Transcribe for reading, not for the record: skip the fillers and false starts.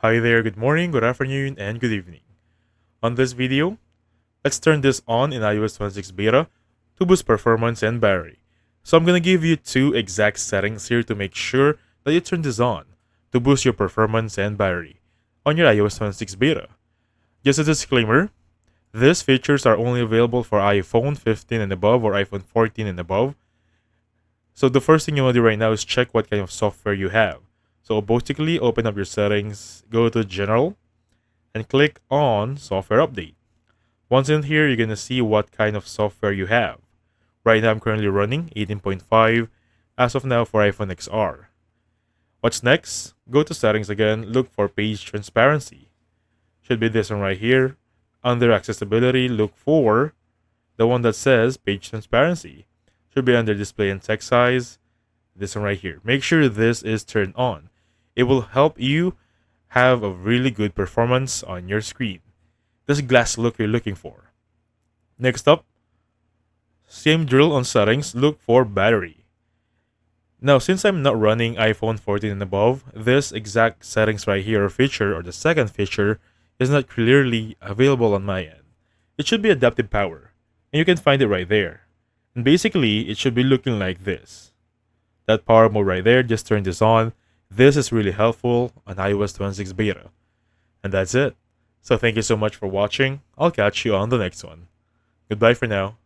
Hi there, good morning, good afternoon, and good evening. On this video, let's turn this on in iOS 26 beta to boost performance and battery. So I'm going to give you two exact settings here to make sure that you turn this on to boost your performance and battery on your iOS 26 beta. Just a disclaimer, these features are only available for iPhone 15 and above or iPhone 14 and above. So the first thing you want to do right now is check what kind of software you have. So basically, open up your settings, go to General, and click on Software Update. Once in here, you're going to see what kind of software you have. Right now, I'm currently running 18.5 as of now for iPhone XR. What's next? Go to Settings again, look for Page Transparency. Should be this one right here. Under Accessibility, look for the one that says Page Transparency. Should be under Display and Text Size. This one right here. Make sure this is turned on. It will help you have a really good performance on your screen. This glass look you're looking for. Next up, same drill on settings, look for battery. Now, since I'm not running iPhone 14 and above, this exact settings right here or feature or the second feature is not clearly available on my end. It should be adaptive power, and you can find it right there. And basically, it should be looking like this. That power mode right there, just turn this on. This is really helpful on iOS 26 beta. And that's it. So thank you so much for watching. I'll catch you on the next one. Goodbye for now.